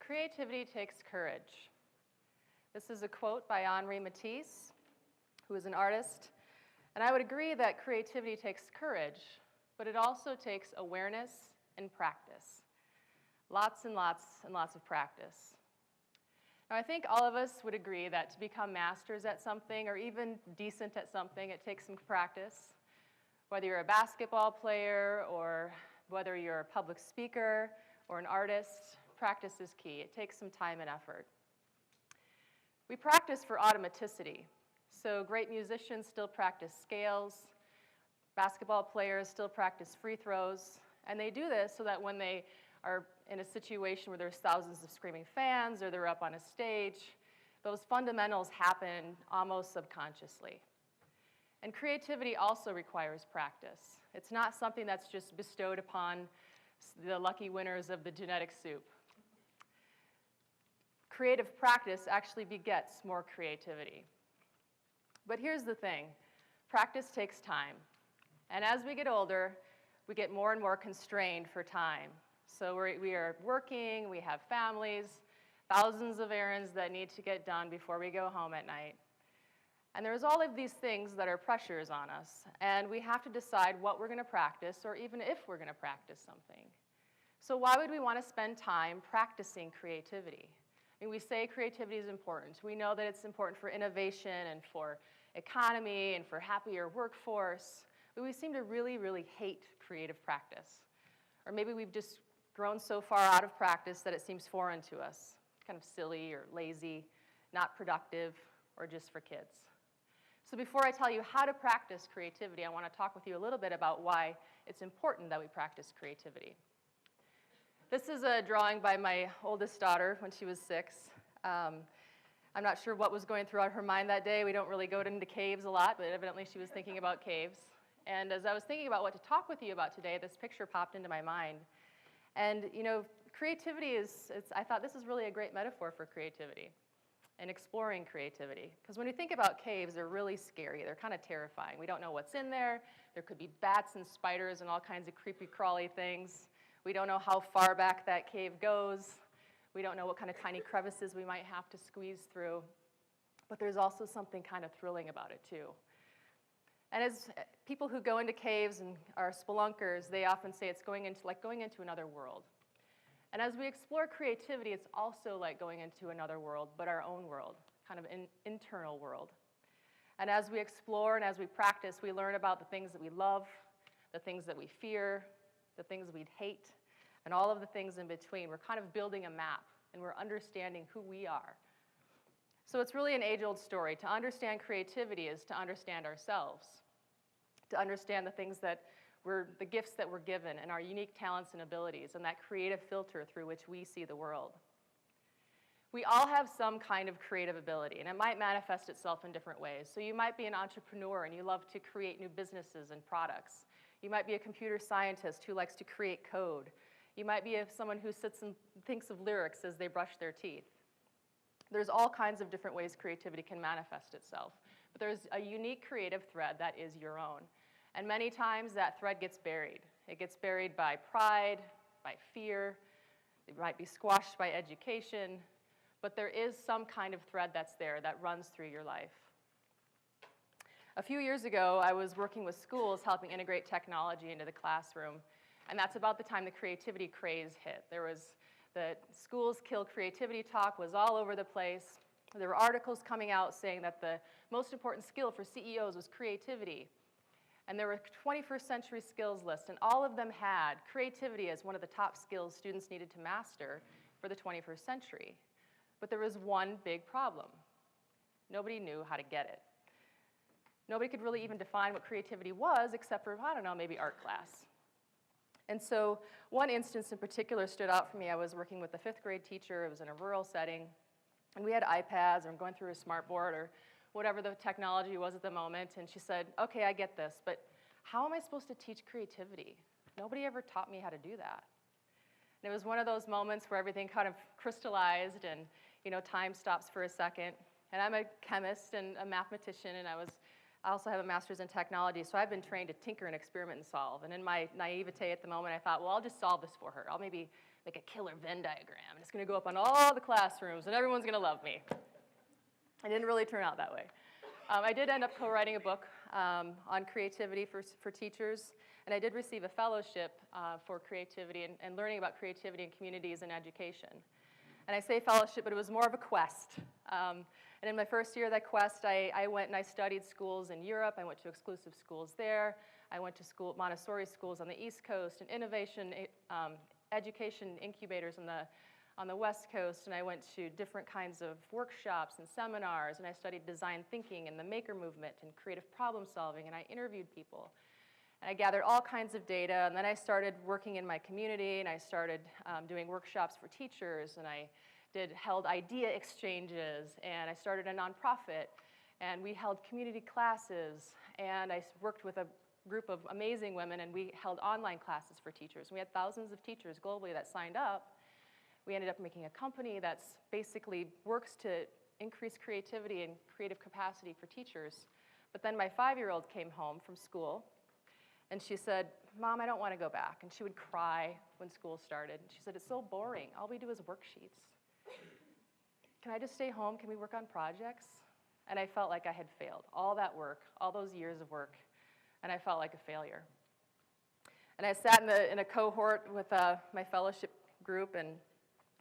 Creativity takes courage. This is a quote by Henri Matisse, who is an artist. And I would agree that creativity takes courage, but it also takes awareness and practice. Lots and lots and lots of practice. Now, I think all of us would agree that to become masters at something or even decent at something, it takes some practice. Whether you're a basketball player or whether you're a public speaker or an artist, practice is key. It takes some time and effort. We practice for automaticity. So great musicians still practice scales. Basketball players still practice free throws. And they do this so that when they are in a situation where there's thousands of screaming fans or they're up on a stage, those fundamentals happen almost subconsciously. And creativity also requires practice. It's not something that's just bestowed upon the lucky winners of the genetic soup. Creative practice actually begets more creativity. But here's the thing, practice takes time. And as we get older, we get more and more constrained for time. So we are working, we have families, thousands of errands that need to get done before we go home at night. And there's all of these things that are pressures on us, and we have to decide what we're going to practice or even if we're going to practice something. So why would we want to spend time practicing creativity? I mean, we say creativity is important. We know that it's important for innovation and for economy and for happier workforce, but we seem to really, really hate creative practice. Or maybe we've just grown so far out of practice that it seems foreign to us, kind of silly or lazy, not productive, or just for kids. So before I tell you how to practice creativity, I want to talk with you a little bit about why it's important that we practice creativity. This is a drawing by my oldest daughter when she was 6. I'm not sure what was going through her mind that day. We don't really go into caves a lot, but evidently she was thinking about caves. And as I was thinking about what to talk with you about today, this picture popped into my mind. And you know, creativity I thought this is really a great metaphor for creativity and exploring creativity. Because when you think about caves, they're really scary. They're kind of terrifying. We don't know what's in there. There could be bats and spiders and all kinds of creepy crawly things. We don't know how far back that cave goes. We don't know what kind of tiny crevices we might have to squeeze through. But there's also something kind of thrilling about it too. And as people who go into caves and are spelunkers, they often say it's like going into another world. And as we explore creativity, it's also like going into another world, but our own world, kind of an internal world. And as we explore and as we practice, we learn about the things that we love, the things that we fear, the things we'd hate, and all of the things in between. We're kind of building a map, and we're understanding who we are. So it's really an age-old story. To understand creativity is to understand ourselves, to understand the things that the gifts that we're given and our unique talents and abilities and that creative filter through which we see the world. We all have some kind of creative ability, and it might manifest itself in different ways. So you might be an entrepreneur and you love to create new businesses and products. You might be a computer scientist who likes to create code. You might be someone who sits and thinks of lyrics as they brush their teeth. There's all kinds of different ways creativity can manifest itself. But there's a unique creative thread that is your own. And many times that thread gets buried. It gets buried by pride, by fear. It might be squashed by education. But there is some kind of thread that's there that runs through your life. A few years ago, I was working with schools helping integrate technology into the classroom. And that's about the time the creativity craze hit. The schools kill creativity talk was all over the place. There were articles coming out saying that the most important skill for CEOs was creativity. And there were 21st century skills lists, and all of them had creativity as one of the top skills students needed to master for the 21st century. But there was one big problem. Nobody knew how to get it. Nobody could really even define what creativity was except for, I don't know, maybe art class. And so one instance in particular stood out for me. I was working with a 5th grade teacher. It was in a rural setting. And we had iPads, and I'm going through a smart board or whatever the technology was at the moment. And she said, okay, I get this, but how am I supposed to teach creativity? Nobody ever taught me how to do that. And it was one of those moments where everything kind of crystallized and, you know, time stops for a second. And I'm a chemist and a mathematician, and I also have a master's in technology, so I've been trained to tinker and experiment and solve. And in my naivete at the moment, I thought, well, I'll just solve this for her. I'll maybe make a killer Venn diagram, and it's going to go up on all the classrooms, and everyone's going to love me. It didn't really turn out that way. I did end up co-writing a book on creativity for teachers, and I did receive a fellowship for creativity and learning about creativity in communities and education. And I say fellowship, but it was more of a quest. And in my first year of that quest, I went and I studied schools in Europe. I went to exclusive schools there. I went to Montessori schools on the East Coast and innovation education incubators on the West Coast, and I went to different kinds of workshops and seminars, and I studied design thinking and the maker movement and creative problem solving, and I interviewed people. And I gathered all kinds of data, and then I started working in my community, and I started doing workshops for teachers, and I held idea exchanges, and I started a nonprofit, and we held community classes, and I worked with a group of amazing women, and we held online classes for teachers. We had thousands of teachers globally that signed up. We ended up making a company that basically works to increase creativity and creative capacity for teachers. But then my 5-year-old came home from school, and she said, "Mom, I don't want to go back." And she would cry when school started. She said, "It's so boring. All we do is worksheets. Can I just stay home? Can we work on projects?" And I felt like I had failed. All that work, all those years of work, and I felt like a failure. And I sat in a cohort with my fellowship group, and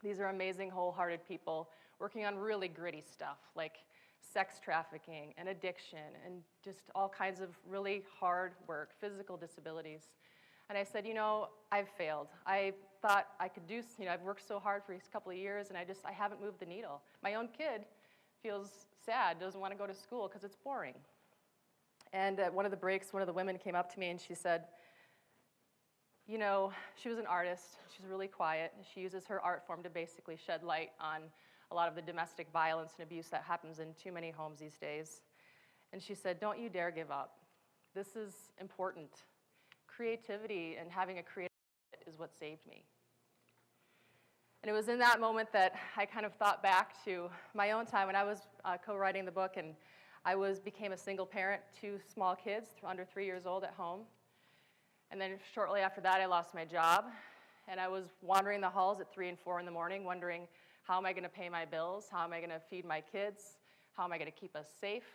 these are amazing, wholehearted people working on really gritty stuff like sex trafficking and addiction and just all kinds of really hard work, physical disabilities. And I said, I've failed. I thought I could do, I've worked so hard for these couple of years, and I haven't moved the needle. My own kid feels sad, doesn't want to go to school because it's boring. And at one of the breaks, one of the women came up to me and she said, she was an artist. She's really quiet. She uses her art form to basically shed light on a lot of the domestic violence and abuse that happens in too many homes these days. And she said, "Don't you dare give up. This is important. Creativity and having a creative is what saved me." And it was in that moment that I kind of thought back to my own time when I was co-writing the book, and I became a single parent, 2 small kids, under 3 years old at home. And then shortly after that, I lost my job, and I was wandering the halls at 3 and 4 in the morning, wondering, how am I going to pay my bills? How am I going to feed my kids? How am I going to keep us safe?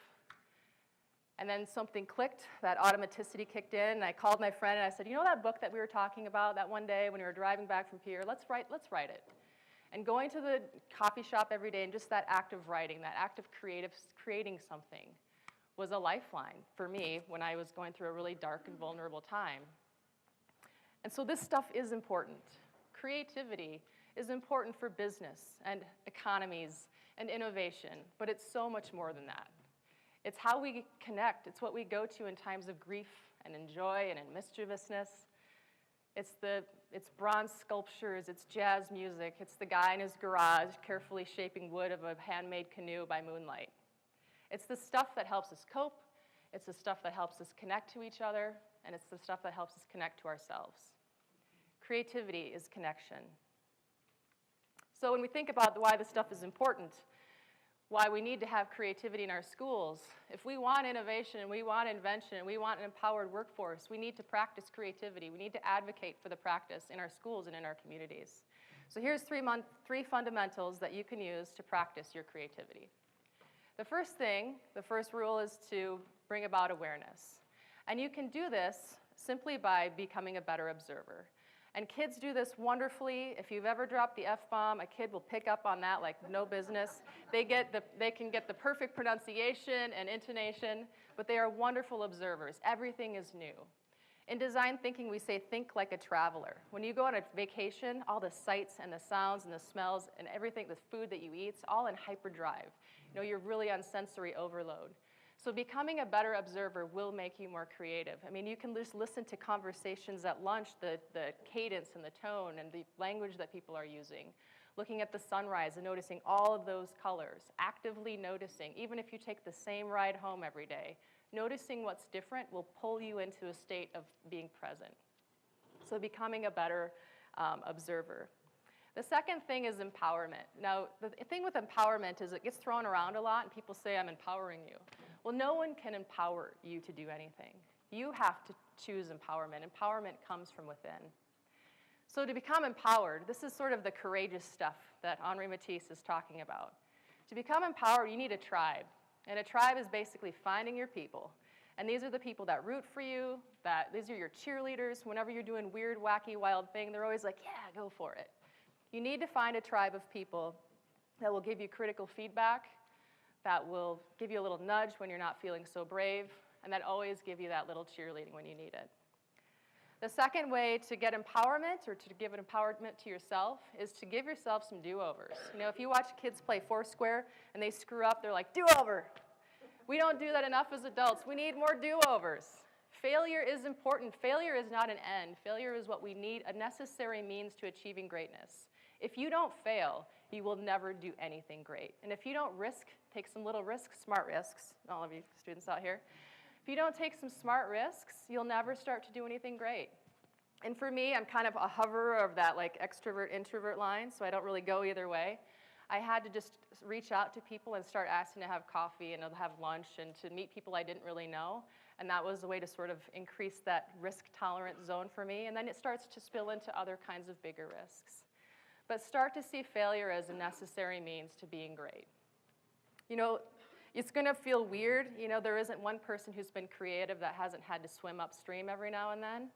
And then something clicked, that automaticity kicked in, and I called my friend, and I said, that book that we were talking about that one day when we were driving back from Pier, let's write it. And going to the coffee shop every day and just that act of writing, that act of creating something, was a lifeline for me when I was going through a really dark and vulnerable time. And so this stuff is important. Creativity is important for business and economies and innovation, but it's so much more than that. It's how we connect. It's what we go to in times of grief and in joy and in mischievousness. It's bronze sculptures, it's jazz music, it's the guy in his garage carefully shaping wood of a handmade canoe by moonlight. It's the stuff that helps us cope, it's the stuff that helps us connect to each other, and it's the stuff that helps us connect to ourselves. Creativity is connection. So when we think about why this stuff is important, why we need to have creativity in our schools, if we want innovation and we want invention and we want an empowered workforce, we need to practice creativity. We need to advocate for the practice in our schools and in our communities. So here's 3 fundamentals that you can use to practice your creativity. The first rule is to bring about awareness. And you can do this simply by becoming a better observer. And kids do this wonderfully. If you've ever dropped the F-bomb, a kid will pick up on that like no business. They can get the perfect pronunciation and intonation, but they are wonderful observers. Everything is new. In design thinking, we say think like a traveler. When you go on a vacation, all the sights and the sounds and the smells and everything, the food that you eat, it's all in hyperdrive. You're really on sensory overload. So becoming a better observer will make you more creative. You can just listen to conversations at lunch, the cadence and the tone and the language that people are using. Looking at the sunrise and noticing all of those colors. Actively noticing, even if you take the same ride home every day, noticing what's different will pull you into a state of being present. So becoming a better observer. The second thing is empowerment. Now, the thing with empowerment is it gets thrown around a lot, and people say, I'm empowering you. Well, no one can empower you to do anything. You have to choose empowerment. Empowerment comes from within. So to become empowered, this is sort of the courageous stuff that Henri Matisse is talking about. To become empowered, you need a tribe. And a tribe is basically finding your people. And these are the people that root for you, these are your cheerleaders. Whenever you're doing weird, wacky, wild thing, they're always like, yeah, go for it. You need to find a tribe of people that will give you critical feedback, that will give you a little nudge when you're not feeling so brave, and that always give you that little cheerleading when you need it. The second way to get empowerment, or to give an empowerment to yourself, is to give yourself some do-overs. You know, if you watch kids play Foursquare and they screw up, they're like, do-over. We don't do that enough as adults. We need more do-overs. Failure is important. Failure is not an end. Failure is what we need, a necessary means to achieving greatness. If you don't fail, you will never do anything great. And if you don't take some little risks, smart risks, all of you students out here, if you don't take some smart risks, you'll never start to do anything great. And for me, I'm kind of a hoverer of that like extrovert-introvert line, so I don't really go either way. I had to just reach out to people and start asking to have coffee and to have lunch and to meet people I didn't really know. And that was a way to sort of increase that risk-tolerant zone for me. And then it starts to spill into other kinds of bigger risks. But start to see failure as a necessary means to being great. You know, it's going to feel weird. You know, there isn't one person who's been creative that hasn't had to swim upstream every now and then.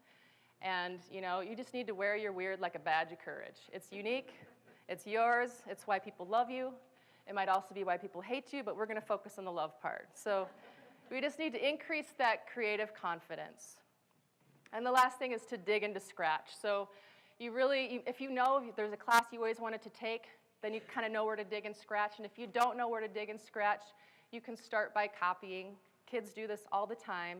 And, you know, you just need to wear your weird like a badge of courage. It's unique. It's yours. It's why people love you. It might also be why people hate you, but we're going to focus on the love part. So we just need to increase that creative confidence. And the last thing is to dig into scratch. So if you know there's a class you always wanted to take, then you kind of know where to dig and scratch. And if you don't know where to dig and scratch, you can start by copying. Kids do this all the time.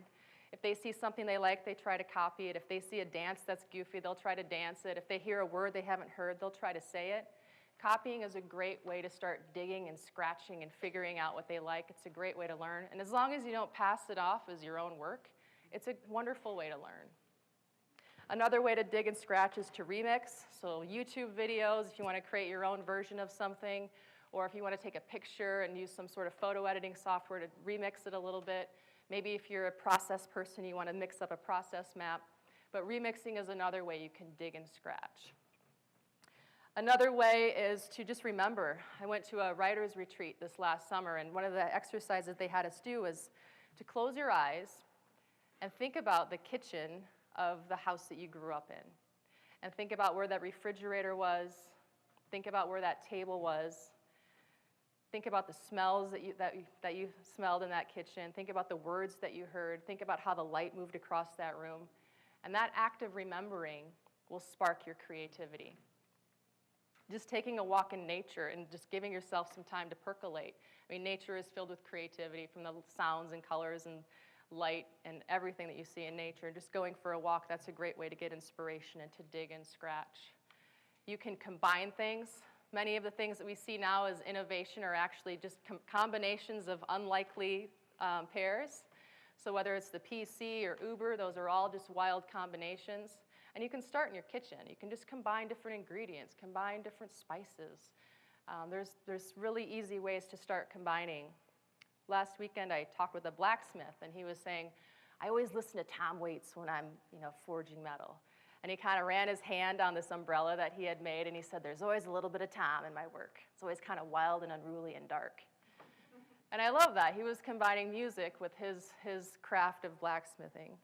If they see something they like, they try to copy it. If they see a dance that's goofy, they'll try to dance it. If they hear a word they haven't heard, they'll try to say it. Copying is a great way to start digging and scratching and figuring out what they like. It's a great way to learn. And as long as you don't pass it off as your own work, it's a wonderful way to learn. Another way to dig and scratch is to remix. So YouTube videos, if you want to create your own version of something, or if you want to take a picture and use some sort of photo editing software to remix it a little bit. Maybe if you're a process person, you want to mix up a process map. But remixing is another way you can dig and scratch. Another way is to just remember. I went to a writer's retreat this last summer, and one of the exercises they had us do was to close your eyes and think about the kitchen of the house that you grew up in. And think about where that refrigerator was. Think about where that table was. Think about the smells that you smelled in that kitchen. Think about the words that you heard. Think about how the light moved across that room. And that act of remembering will spark your creativity. Just taking a walk in nature and just giving yourself some time to percolate. I mean, nature is filled with creativity from the sounds and colors and light and everything that you see in nature. Just going for a walk, that's a great way to get inspiration and to dig and scratch. You can combine things. Many of the things that we see now as innovation are actually just combinations of unlikely pairs. So whether it's the PC or Uber, those are all just wild combinations. And you can start in your kitchen. You can just combine different ingredients, combine different spices. There's really easy ways to start combining. Last weekend I talked with a blacksmith, and he was saying, I always listen to Tom Waits when I'm forging metal. And he kind of ran his hand on this umbrella that he had made, and he said, there's always a little bit of Tom in my work. It's always kind of wild and unruly and dark. And I love that. He was combining music with his craft of blacksmithing.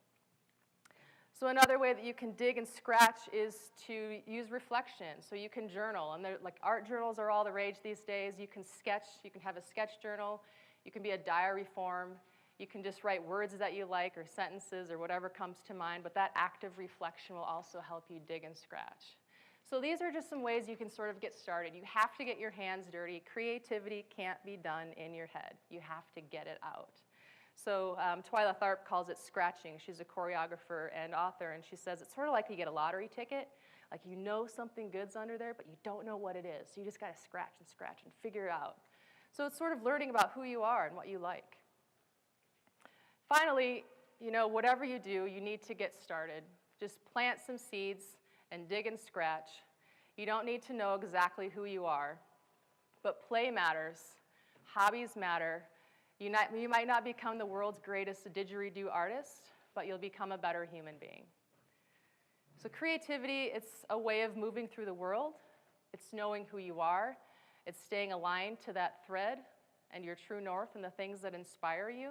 So another way that you can dig and scratch is to use reflection. So you can journal, and like art journals are all the rage these days. You can sketch, you can have a sketch journal, you can be a diary form, you can just write words that you like or sentences or whatever comes to mind, but that active reflection will also help you dig and scratch. So these are just some ways you can sort of get started. You have to get your hands dirty. Creativity can't be done in your head. You have to get it out. So Twyla Tharp calls it scratching. She's a choreographer and author, and she says it's sort of like you get a lottery ticket. Like you know something good's under there, but you don't know what it is. So you just got to scratch and figure it out. So it's sort of learning about who you are and what you like. Finally, whatever you do, you need to get started. Just plant some seeds and dig and scratch. You don't need to know exactly who you are, but play matters. Hobbies matter. You might not become the world's greatest didgeridoo artist, but you'll become a better human being. So creativity, it's a way of moving through the world. It's knowing who you are. It's staying aligned to that thread and your true north and the things that inspire you.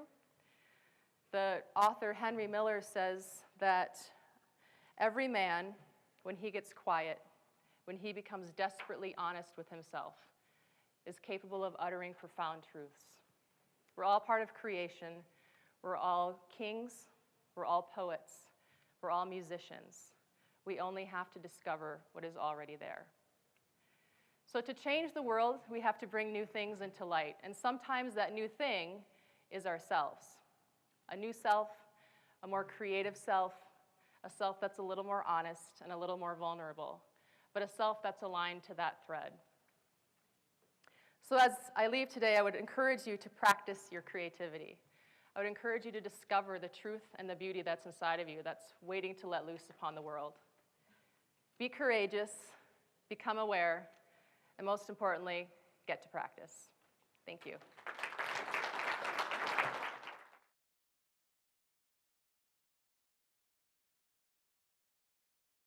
The author Henry Miller says that every man, when he gets quiet, when he becomes desperately honest with himself, is capable of uttering profound truths. We're all part of creation. We're all kings. We're all poets. We're all musicians. We only have to discover what is already there. So to change the world, we have to bring new things into light. And sometimes that new thing is ourselves. A new self, a more creative self, a self that's a little more honest and a little more vulnerable, but a self that's aligned to that thread. So as I leave today, I would encourage you to practice your creativity. I would encourage you to discover the truth and the beauty that's inside of you that's waiting to let loose upon the world. Be courageous, become aware, and most importantly, get to practice. Thank you.